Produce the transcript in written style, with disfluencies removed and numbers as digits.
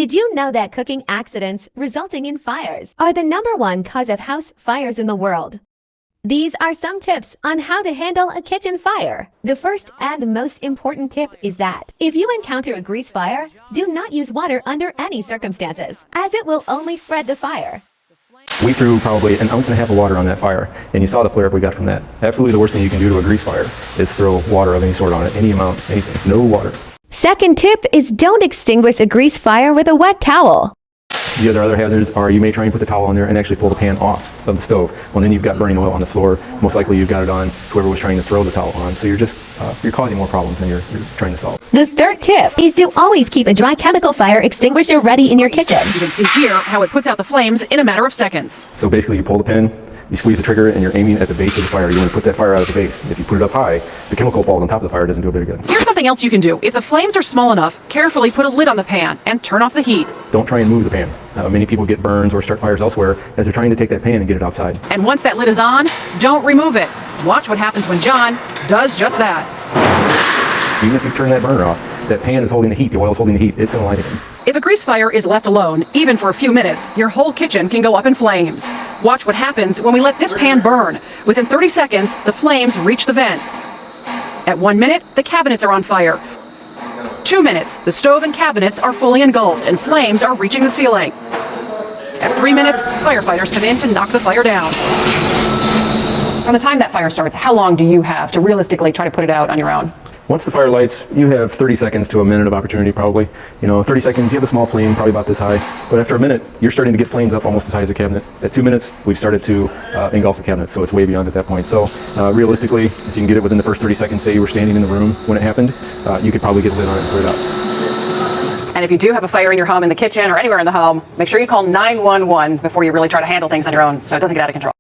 Did you know that cooking accidents resulting in fires are the #1 cause of house fires in the world? These are some tips on how to handle a kitchen fire. The first and most important tip is that if you encounter a grease fire, do not use water under any circumstances, as it will only spread the fire. We threw probably 1.5 ounces of water on that fire, and you saw the flare-up we got from that. Absolutely the worst thing you can do to a grease fire is throw water of any sort on it, any amount, anything. No water. Second tip is don't extinguish a grease fire with a wet towel. The other hazards are you may try and put the towel on there and actually pull the pan off of the stove. Well, then you've got burning oil on the floor. Most likely you've got it on whoever was trying to throw the towel on. So you're causing more problems than you're trying to solve. The third tip is to always keep a dry chemical fire extinguisher ready in your kitchen. You can see here how it puts out the flames in a matter of seconds. So basically you pull the pin, you squeeze the trigger, and you're aiming at the base of the fire. You want to put that fire out at the base. If you put it up high, the chemical falls on top of the fire. It doesn't do a bit of good. Here's something else you can do. If the flames are small enough, carefully put a lid on the pan and turn off the heat. Don't try and move the pan. Many people get burns or start fires elsewhere as they're trying to take that pan and get it outside. And once that lid is on, don't remove it. Watch what happens when John does just that. Even if you've turned that burner off, that pan is holding the heat, the oil is holding the heat, it's going to light again. If a grease fire is left alone, even for a few minutes, your whole kitchen can go up in flames. Watch what happens when we let this pan burn. Within 30 seconds, the flames reach the vent. At 1 minute, the cabinets are on fire. 2 minutes, the stove and cabinets are fully engulfed and flames are reaching the ceiling. At 3 minutes, firefighters come in to knock the fire down. From the time that fire starts, how long do you have to realistically try to put it out on your own? Once the fire lights, you have 30 seconds to a minute of opportunity probably. 30 seconds, you have a small flame, probably about this high. But after a minute, you're starting to get flames up almost as high as the cabinet. At 2 minutes, we've started to engulf the cabinet, so it's way beyond at that point. So realistically, if you can get it within the first 30 seconds, say you were standing in the room when it happened, you could probably get a lid on it and put it out. And if you do have a fire in your home, in the kitchen, or anywhere in the home, make sure you call 911 before you really try to handle things on your own so it doesn't get out of control.